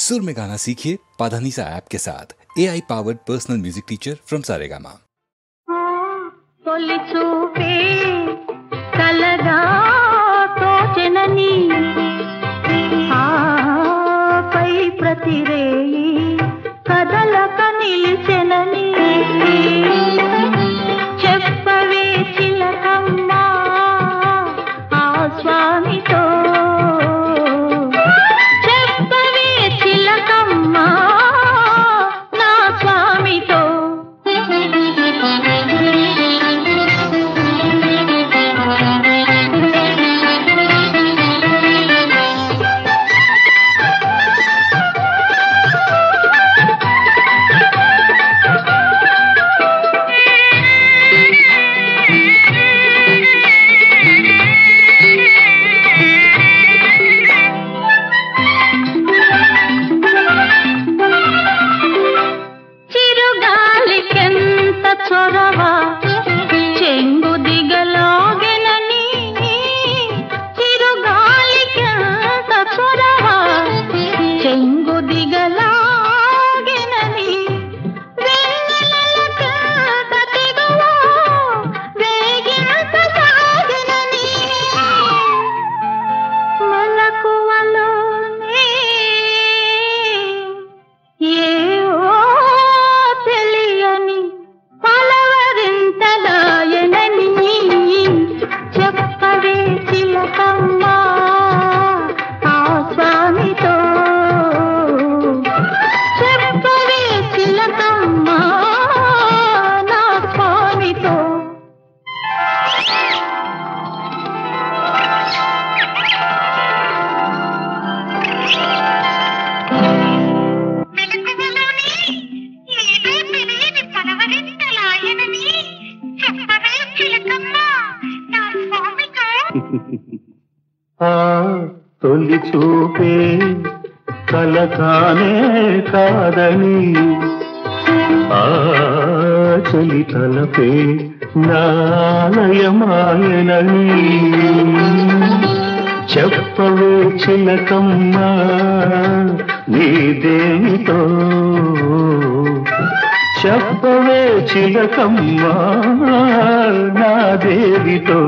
सुर में गाना सीखिए पाधानीसा ऐप के साथ। AI powered personal music teacher from Saregama. తొలి చూపే కలకానే కాదని ఆ చలి తలపే నాలయమాయనని చెప్పవే చిలకమ్మ నీదేమితో చెప్పవే చిలకమ్మ నాదేవితో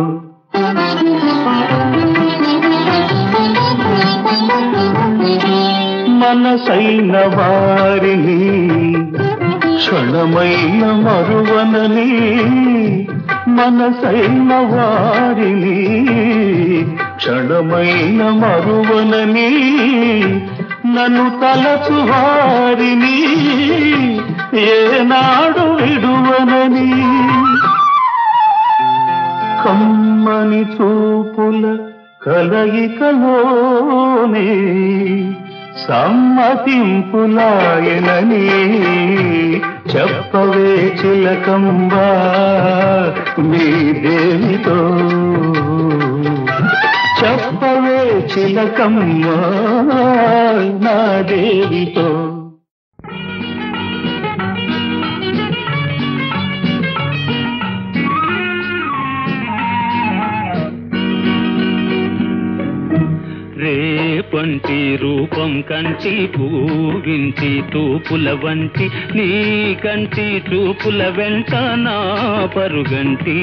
మనసైన వారిని క్షణమైన మరువనని మనసైన వారిని క్షణమైన మరువనని నన్ను తలచు వారిని ఏనాడు విడువనని కమ్మని చూపుల కలయికలోనే సమ్మతింపులాయనని చెప్పవే చిలకమ్మ నీదేమితో చెప్పవే చిలకమ్మ నాదేవితో రేపంటి రూపం కంటి పూవింటి తూపుల వంటి నీ కంటి చూపుల వెంట నా పరుగంటి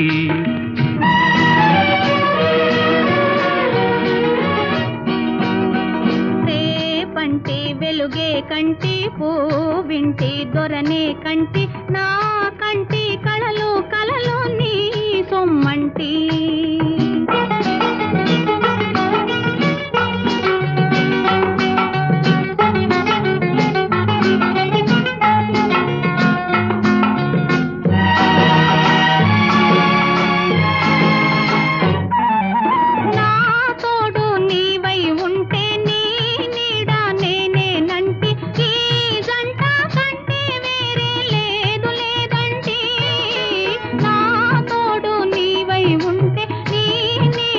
రేపంటి వెలుగే కంటి పూవింటి దొరనే కంటి నా కంటి కళలు కళలు నీ సొమ్మంటి ఉంటే నీ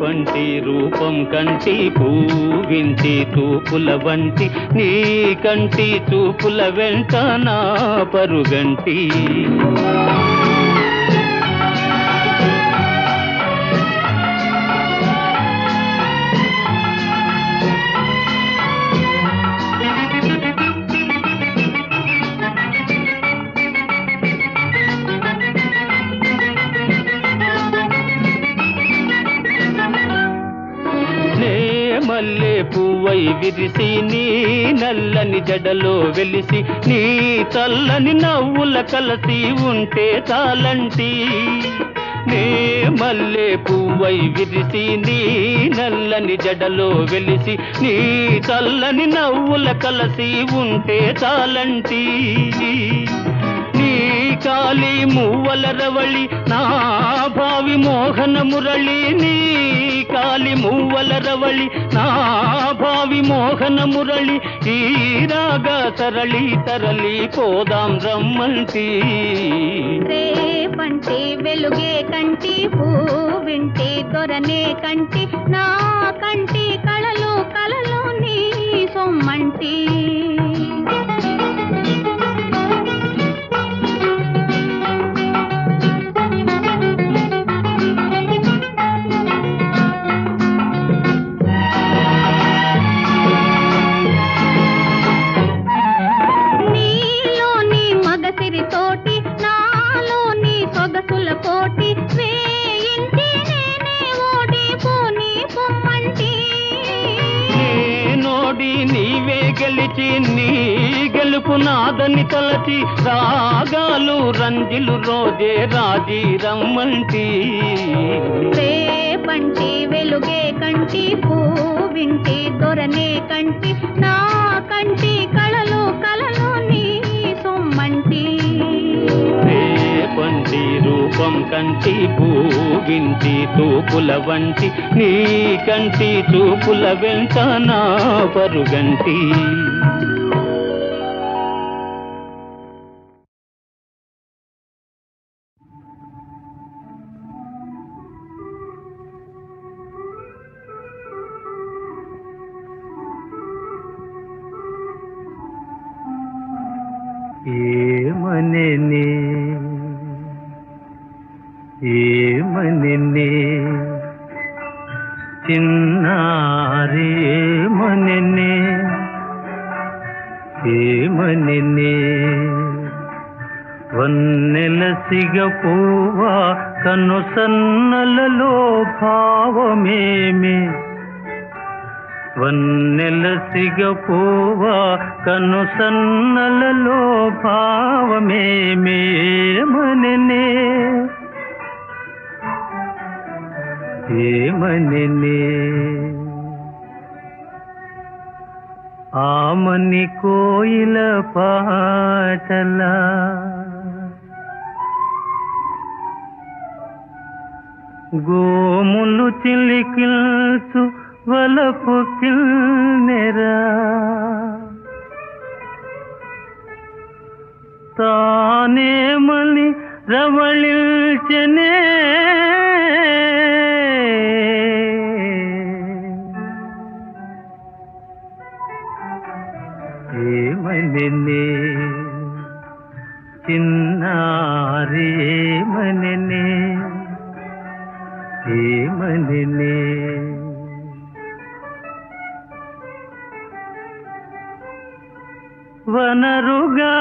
పంటి రూపం కంటి పూవింటి తూపుల వంటి నీ కంటి చూపుల వెంట నా పరుగంటి మల్లె పువ్వై విరిసి నీ నల్లని జడలో వెలిసి నీ చల్లని నవ్వుల కలసి ఉంటే చాలంటి నే మల్లె పువ్వై విరిసి నీ నల్లని జడలో వెలిసి నీ చల్లని నవ్వుల కలసి ఉంటే చాలంటి నీ కాలి మువ్వల రవళి నా భావి మోహన మురళి నీ కాలి మువ్వల రవళి నా భావి మోహన మురళి ఈ రాగా తరళి తరలి పోదాం రమ్మంటి రేపంటి వెలుగే కంటి పూవింటి దొరనే కంటి నా కంటి కళలు కళలు నీ సొమ్మంటి గెలిచి నీ గెలుపు నాదని తలచి రాగాలు రంజిలు రోజే రాజీ రమ్మంటి రేపంటి వెలుగే కంటి పూవింటి దొరనే కంటి నా కంటి కళలు కళలు నీ సొమ్మంటి రేపంటి రూపం కంటి పూవింటి తూపుల వంటి నీ కంటి చూపుల వెంట నా పరుగంటి ఏమనెనే ఏమనెనే చిన్నారి ఏమనెనే ఏమనెనే వన్నెల సిగపువ్వా కన్ను సన్నలలో భావమేమి వన్నెల సిగపువ్వా కన్ను సన్నలలో భావమేమి ఏమనెనే ఏమనెనే ఆమని కోయిల పాటల గోములు చిలికిల్చు వలపు కిల్నెరా తానేమని రవళిల్చెనే ఏమనెనే చిన్నారి ఏమనెనే ఏమనెనే వనరుగా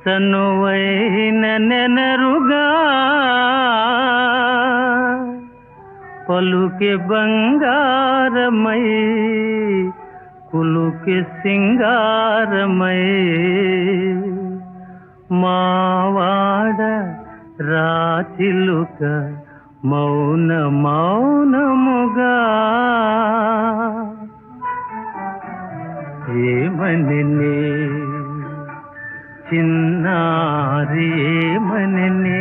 చనువైన నెనరుగా పలుకే బంగారమై కులుకే సింగారమై మావాడ రాచిలుక మౌన మౌనముగా ఏమనెనే చిన్నారి ఏమనెనే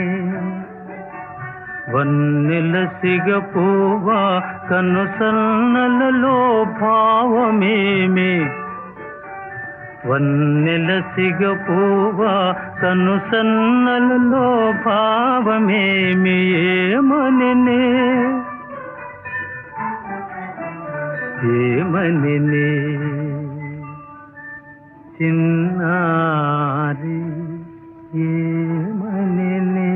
వన్నెల సిగపువ్వా కన్ను సన్నలలో భావమేమి వన్నెల సిగపువ్వా కను సన్నలలో భావమేమి ఏమనెనే ఏమనెనే చిన్నారి ఏమనెనే.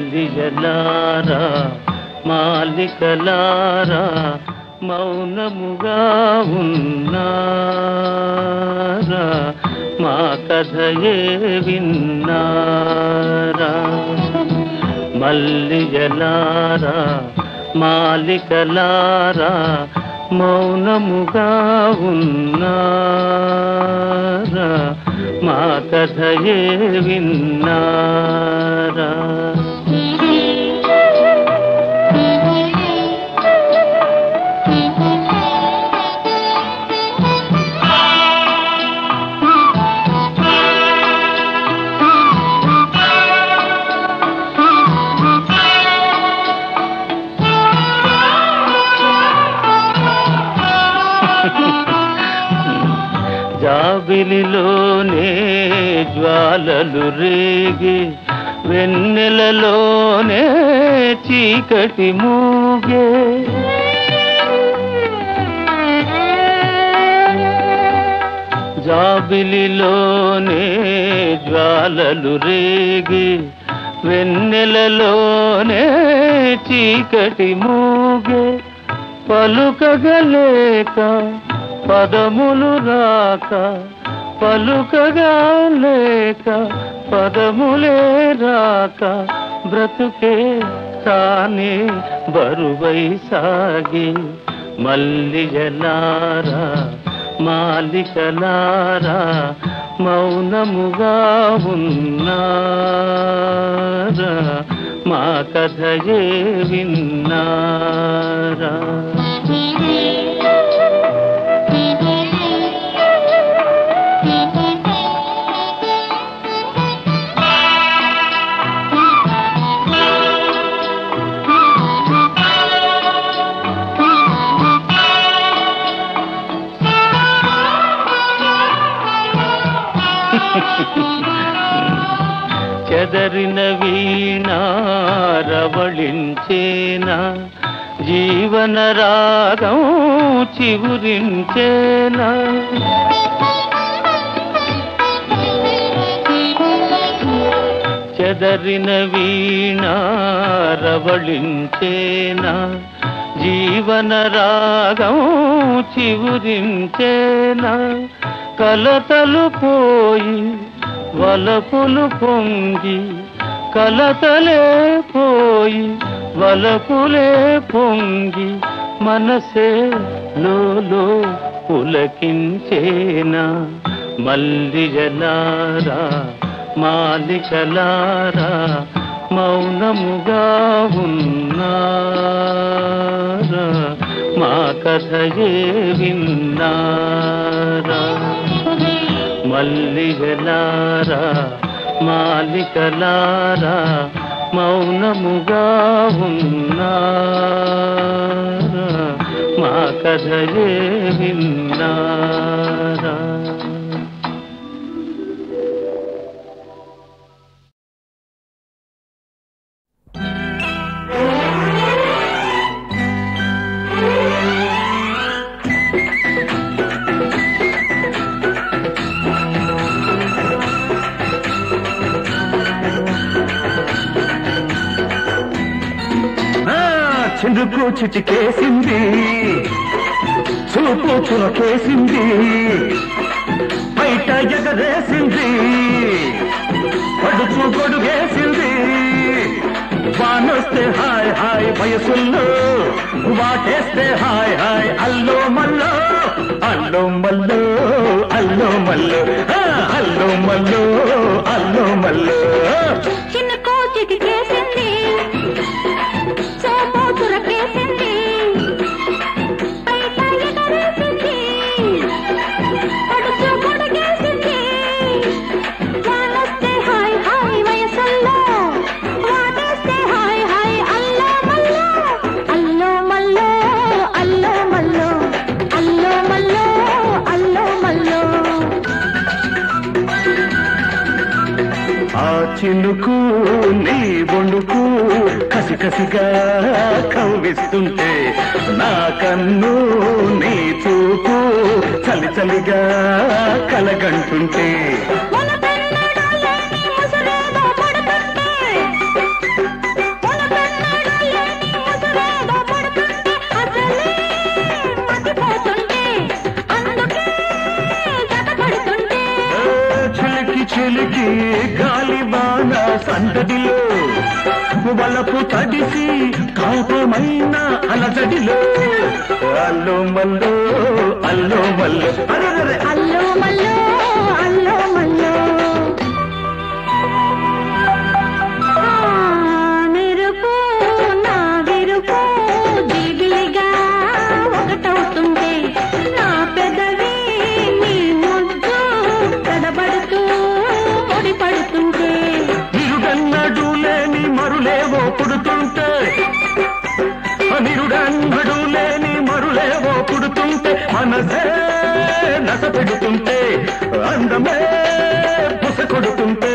మల్లిగలారా మాలికలారా మౌనముగా ఉన్నారా మా కథయే విన్నారా. మల్లిగలారా మాలికలారా మౌనముగా ఉన్నారా మా కథయే విన్నారా. జాబిలిలోనే జ్వాలలు రేగి వెన్నెలలోనే చీకటి మూగే. జాబిలిలోనే జ్వాలలు రేగి వెన్నెలలోనే చీకటి మూగే. పలుకగలేక పదములు రాక పలుకగలేక పదములే రాక బ్రతుకే తానే బరువై సాగి. మల్లిగలారా మాలికలారా మౌనముగా ఉన్నారా మా కథయే విన్నారా. చెదరిన వీణారవళించేనా జీవన రాగం చివురించేనా. చెదరిన వీణారవళించేనా జీవన రాగం చివురించేనా. కలతలు పోయి వలపులు పొంగి కలతలే పోయి వలపులే పొంగి మనసే లోలో పులకించేనా. మల్లిగలారా మాలికలారా మౌనముగా ఉన్నారా మా కథయే విన్నారా. మల్లిగలారా మాలికలారా మౌనముగా ఉన్నారా మా కథయే విన్నారా. చినుకు చిటికేసింది చూపు చురకేసింది బయట ఎగరేసింది పడుచు గొడుగేసింది. వానొస్తే హాయ్ హాయ్ వయసుల్లో వాటేస్తే హాయ్ హాయ్ అల్లో మల్లో అల్లో మల్లో అల్లో మల్లో అల్లో మల్లో అల్లో మల్లో. చిన్న కోచికి కేసింది చినుకు నీ బొండుకు కసి కసిగా కవ్విస్తుంటే నా కన్ను నీ చూపు చలి చలిగా కలగంటుంటే చిలికి గాలివాన సందడిలో వలపు తడిసి కాపమైన అలజడిలో అల్లో మల్లో అల్లో మల్లో అల్లో మల్లో అల్లో మల్లో మెరుపు నా విరుపు దిగిలిగా ఒకటవుతుంటే నా పెదవి నీ ముద్దు తడబడుతూ పడుతుంటే నిరుడన్నడు లేని మరులేవో పుడుతుంటే నిరుడన్నడు లేని మరులేవో పుడుతుంటే మనసే నస పెడుతుంటే అందమే పుస కొడుతుంటే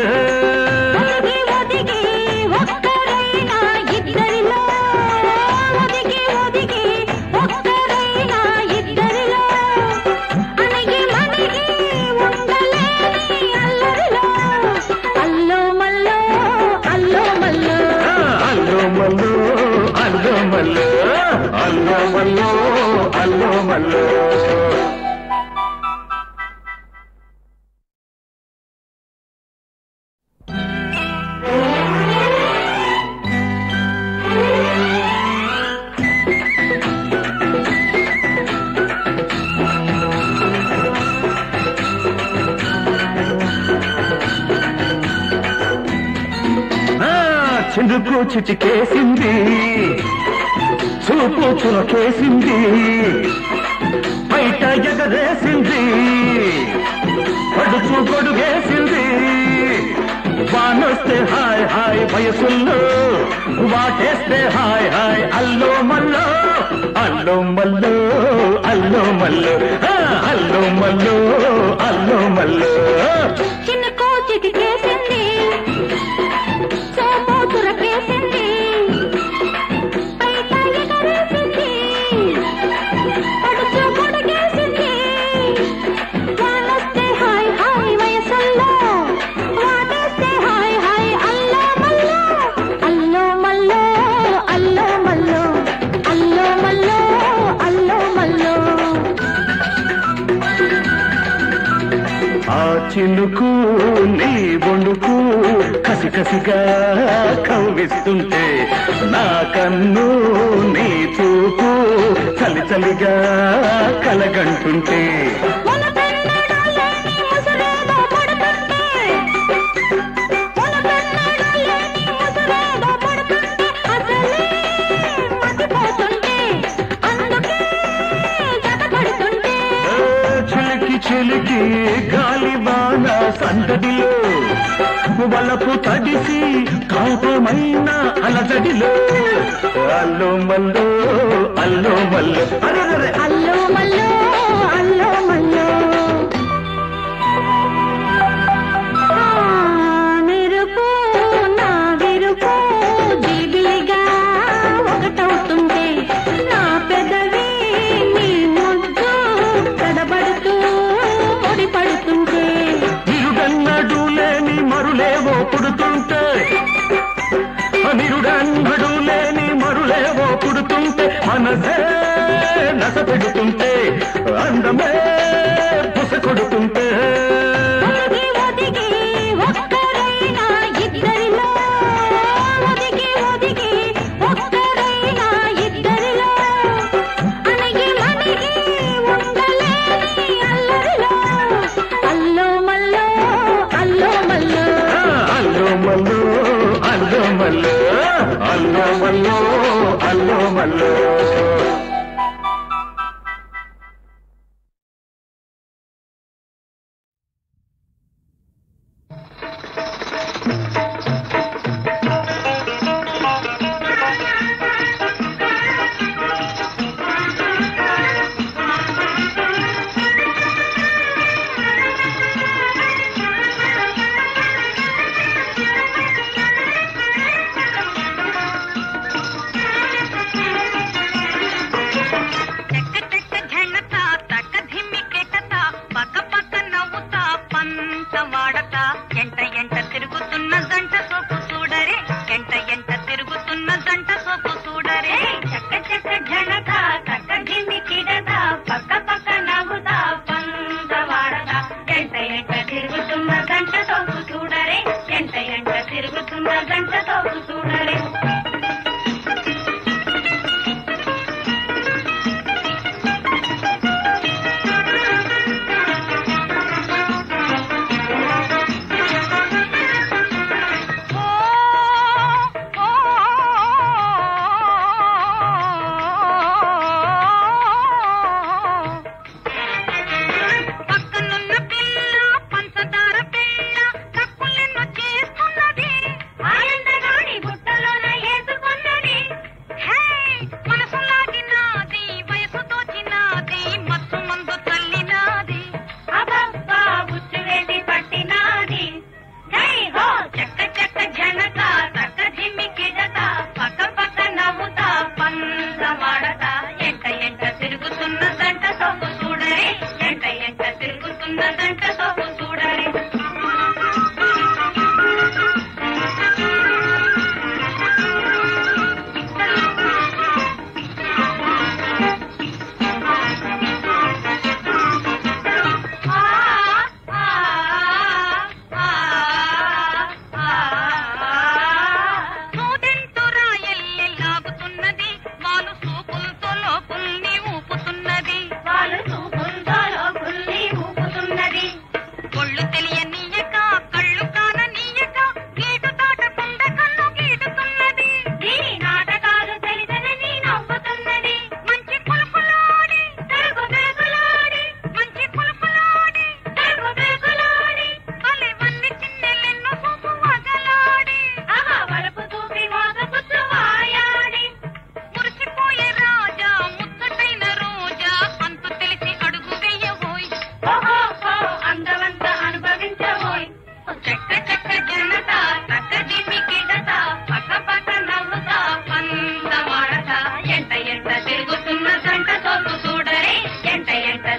అల్లో మల్లో అల్లో మల్లో చిందుకు చిచికేసింది చూపు చులకేసింది బయట ఎగరేసింది పడుచు గొడుగేసింది వానొస్తే హాయ్ హాయ్ వయసుల్లో వాటేస్తే హాయ్ హాయ్ అల్లో మల్లో అల్లో మల్లో అల్లో మల్లో అల్లో మల్లో అల్లో మల్లో చిన్న కోచికి కేసింది సోపు చురకేసింది బయట ఎగరేసింది పడుచు గొడుగేసింది వానొస్తే హాయ్ హాయ్ వయసుల్లో వాటేస్తే హాయ్ హాయ్ అల్లో మల్లో అల్లో మల్లో అల్లో మల్లో అల్లో మల్లో అల్లో మల్లో ఆ చినుకు నీ బొండుకు కసి కసిగా కవ్విస్తుంటే నా కన్ను నీ చూపు చలి చలిగా కలగంటుంటే చిలికి చిలికి గాలివాన సందడిలో వలపు తడిసి కాపమైన అలజడిలో అల్లో మల్లో అల్లో మల్లో అల్లో మల్లో అల్లో మల్లో మెరుపు నా విరుపు దిగిలిగా ఒకటవుతుంటే నా పెదవి నీ ముద్దు తడబడుతూ పడుతుంటే నిరుడన్నడు లేని మరులేవో పుడుతుంటే నిరుడన్నడు లేని మరులేవో పుడుతుంటే మనసే నస పెడుతుంటే అందమే పుస కొడుతుంటే ఒక్కరైనా ఇద్దరిలో ఒదిగి ఒదిగి ఒక్కరైనా ఇద్దరిలో అణగి మణిగి ఉండలేని అల్లరిలో అల్లో మల్లో అల్లో మల్లో అల్లో మల్లో అల్లో మల్లో అల్లో మల్లో అల్లో మల్లో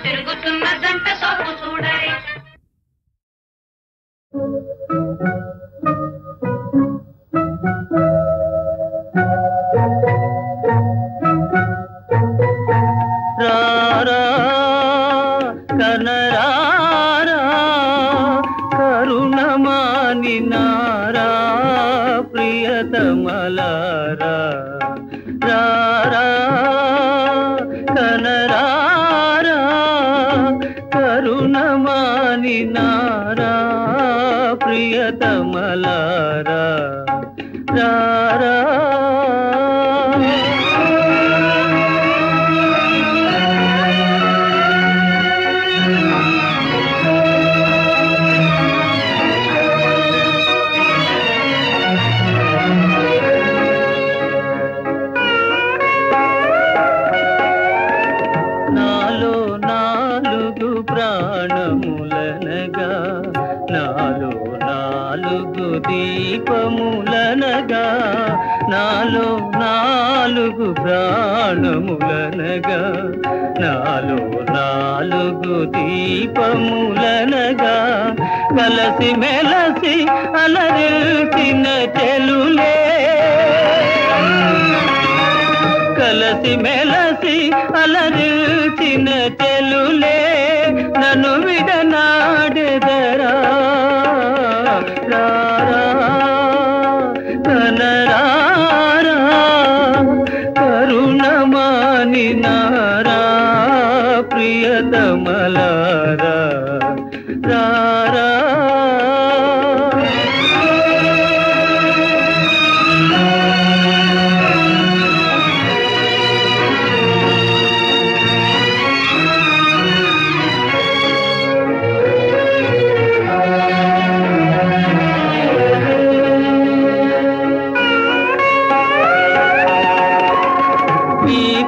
తిరుగుతున్న జంట సోపు చూడరే. రారా కనరారా కరుణమాని నారా ప్రియతమలారా. రారా కనరారా కరుణమాని నారా ప్రియతమలారా. రారా ప్రాణములనగా నాలో నాలుగు దీపములనగా నాలో నాలుగు ప్రాణములనగా నాలో నాలుగు దీపములనగా కలసి మెలసి అలరిల్చిన చెలులే కలసి మెలసి అలరిల్చిన చెలులే నన్ను విడనాడెదరా. రారా కనరారా కరుణమాని నారా ప్రియతమలారా. రారా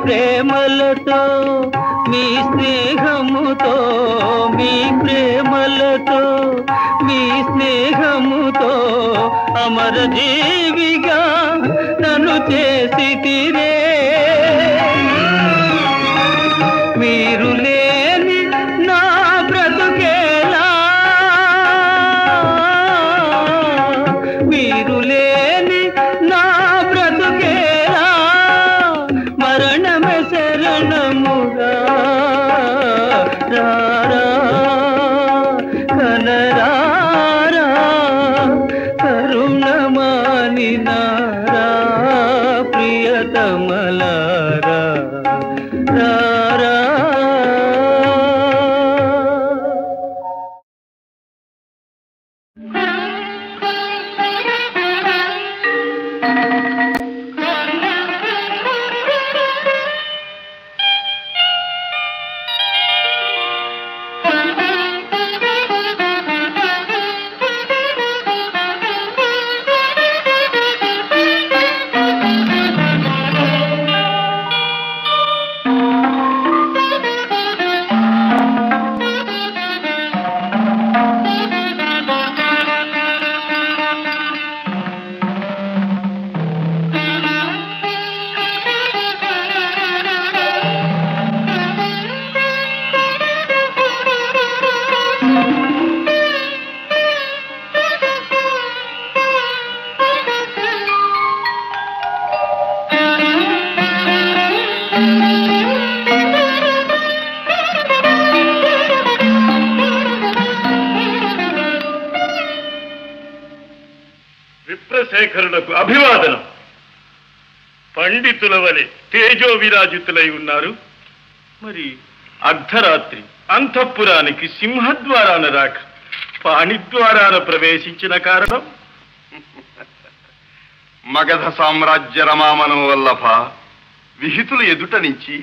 ప్రేమలతో మీ స్నేహముతో మీ ప్రేమలతో మీ స్నేహముతో అమర జీవిగా నన్ను చేసితిరే. మీరు లేని నా బ్రతుకేలా మీరు లేని నా బ్రతుకేలా మరణమే శరణముగా. రారా కనరారా కరుణమాని నారా ప్రియతమలారా. రారా విప్రశేఖరులకు అభివాదనం. పండితుల వలె తేజో విరాజితులై ఉన్నారు. మరి అర్ధరాత్రి అంతఃపురానికి సింహద్వారాన రాక పాణిద్వారాన ప్రవేశించిన కారణం? మగధ సామ్రాజ్య రమామనం వల్లభ విహితులు ఎదుట నుంచి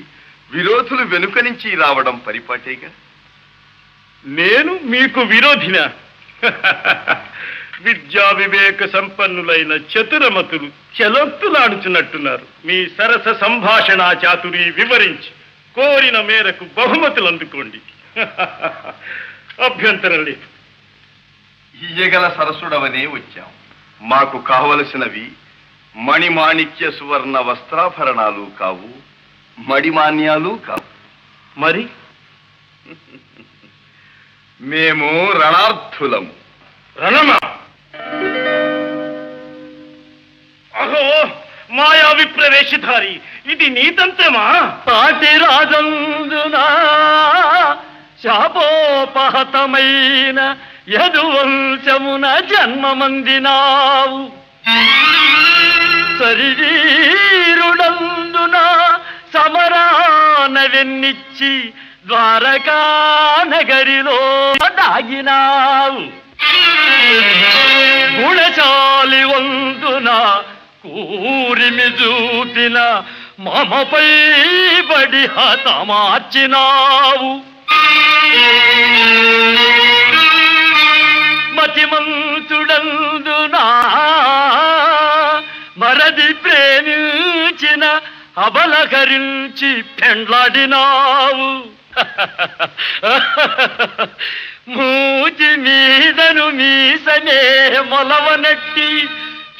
విరోధులు వెనుక నుంచి రావడం పరిపాటేగా. నేను మీకు విరోధినా? విద్యా వివేక సంపన్నులైన చతురమతులు చెలొత్తులాడుచున్నట్టున్నారు. మీ సరస సంభాషణా చాతురి వివరించి కోరిన మేరకు బహుమతులు అందుకోండి. అభ్యంతరం లేదు. ఇయ్యగల సరసుడవనే వచ్చాం. మాకు కావలసినవి మణిమాణిక్య సువర్ణ వస్త్రాభరణాలు కావు, మడిమాన్యాలు కావు. మరి మేము రణార్థులం. రణమా? అహో మాయా విప్రవేశధారి, ఇది నీ తంత్రమా? పాటి రాజందున శాపోపహతమైన యదువంశమున జన్మమందినావు. శరీరుడందున సమరాన వెన్నిచ్చి ద్వారకా నగరిలో దాగినావు. గుణశాలి వందున కూరిమి చూపిన మమపై బడి హతమార్చినావు. మతిమంతుడందునా మరది ప్రేమించిన అబలకరించి పెండ్లాడినావు. మూతి మీదను మీసనే మొలవనట్టి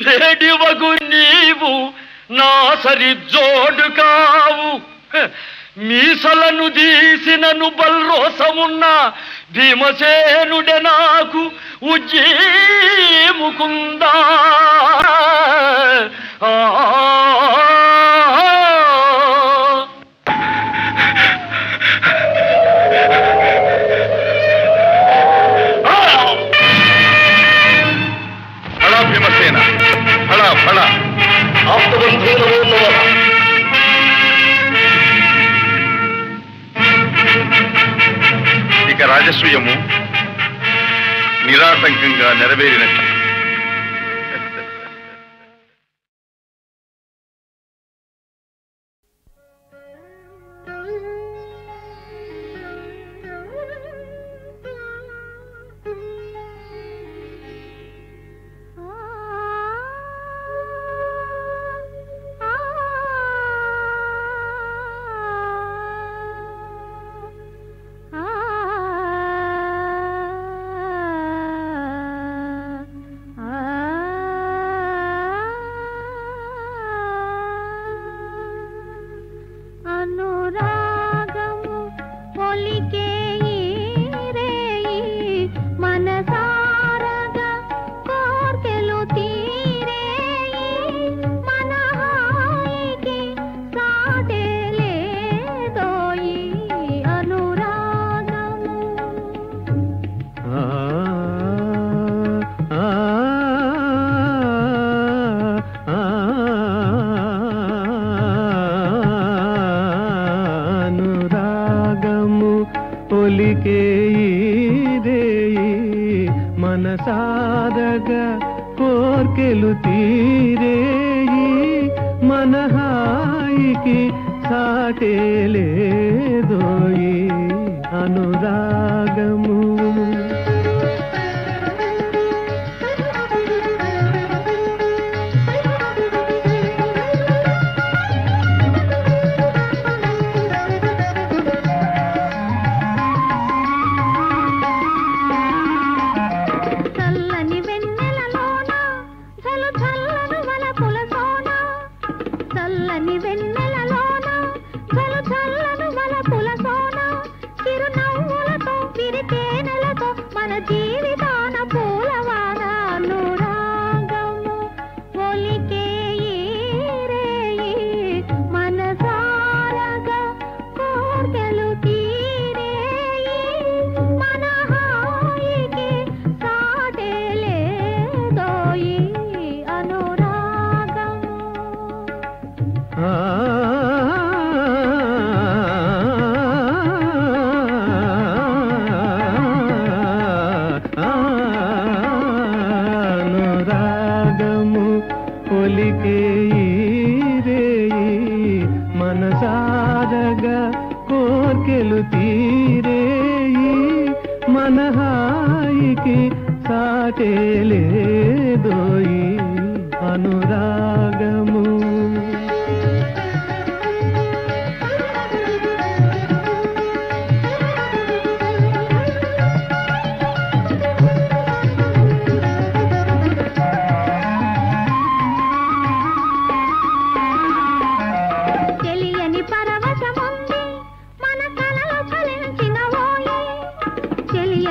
చెడివగు నీవు నా సరి జోడు కావు. మీసలను దీసినను బల్రోసమున్న భీమసేనుడే నాకు ఉజ్జీముకుందా. ఫళ భీమసేన, ఫళ ఫళ. ఇక రాజసూయము నిరాటంకంగా నెరవేరినట్టు. మనసాదగా కోర్కెలు తీరేయి మన హాయికి సాటే లేదోయి అనురాగము. మనసారగా కోర్కెలు తీరేయి మన హాయికి సాటే లేదోయి అనురాగము.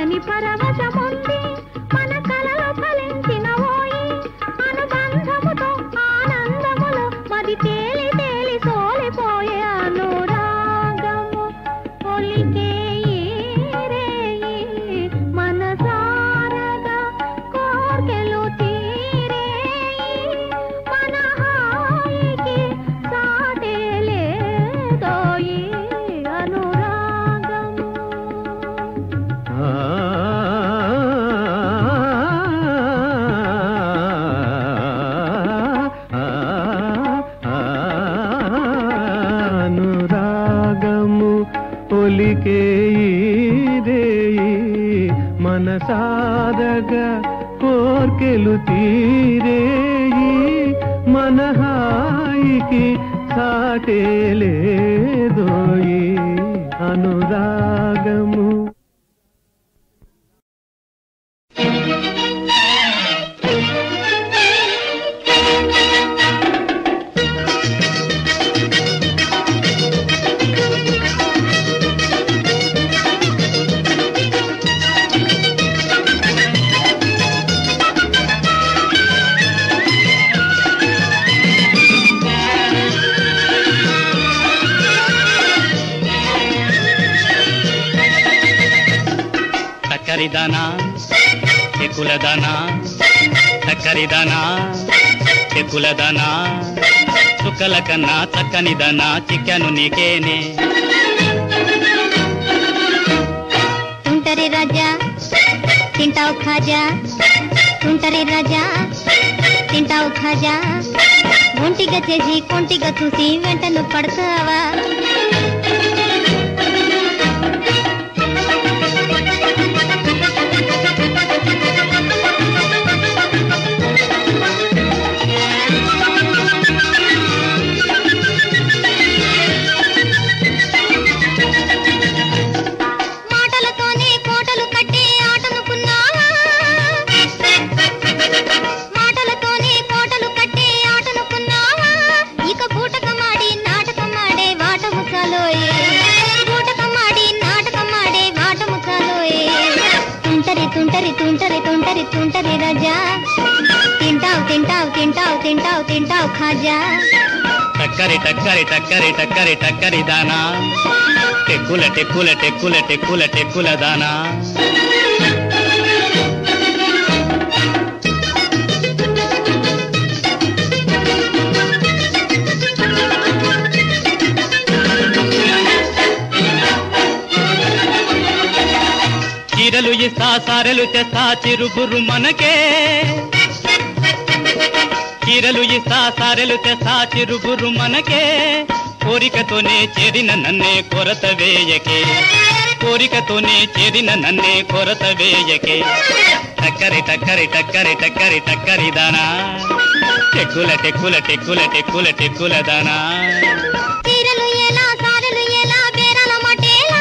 తీయని పరవశముంది మన కలలో ఫలించిన ఓయి అనుబంధముతో ఆనందములో మది తేలి తేలి సోలిపోయే అనురాగము ఒలికే మనసారగా కోర్కెలు తీరే మన హాయికి సాటే లేదోయి అనురాగము. అనురాగము ఒలికే మనసారగా కోర్కెలు తీరేయి మన హాయికి సాటే లేదోయి అనురాగము. చక్కరిదానా చెక్కులదానా చక్కరిదానా చెక్కులదానా చుక్కల కన్నా చక్కనిదానా చిక్కాను నీకేనే. తుంటరి రాజా తింటావు ఖాజా తుంటరి రాజా తింటావు ఖాజా ఒంటిగా చేసి కొంటిగా చూసి వెంటను పడతావా. తుంటరి రాజా తింటావు తింటావు తింటావు తింటావు తింటావు ఖాజా. టక్కరి టక్కరి టక్కరి టక్కరి టక్కరి దానా టెక్కుల టెక్కుల టెక్కుల టెక్కుల టెక్కుల దానా. చీరలు ఇస్తా సారెలు తెస్తా చిరుగురు మనకే చీరలు ఇస్తా సారెలు తెస్తా చిరుగురు మనకే కోరికతోనే చేరిన నన్నే కొరత వేయకే కోరికతోనే చేరిన నన్నే కొరత వేయకే. టక్కరి టక్కరి టక్కరి టక్కరి టక్కరి దానా టెక్కుల టెక్కుల టెక్కుల టెక్కుల టెక్కుల దానా. చీరలు ఎలా సారెలు ఎలా బేరాల మటేలా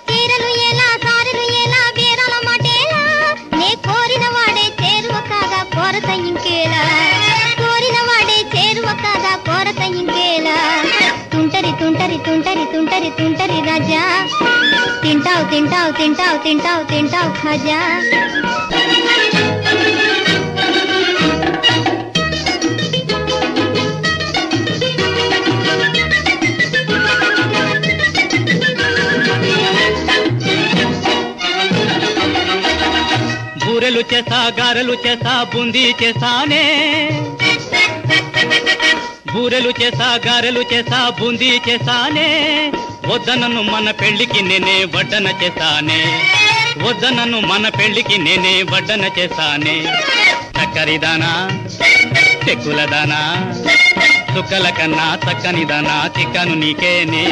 చీరలు ఎలా సారెలు ఎలా బేరాల మటేలా నే కోరిన వాడే చేరువ కాగా కొరత ఇంకేలా కోరిన వాడే చేరువ కాగా కొరత ఇంకేలా. తుంటరి తుంటరి తుంటరి తుంటరి తుంటరి రాజా తింటావు తింటావు తింటావు తింటావు తింటావు ఖాజా. బూరెలు చేసా గారెలు చేసా బూందీ చేసానే బూరెలు చేసా గారెలు చేసా బూందీ చేసానే వద్దనను మన పెళ్లికి నేనే వడ్డన చేసానే వద్దనను మన పెళ్లికి నేనే వడ్డన చేసానే. చక్కరిదానా చెక్కులదానా చుక్కల కన్నా చక్కనిదానా చిక్కను నీకేనే.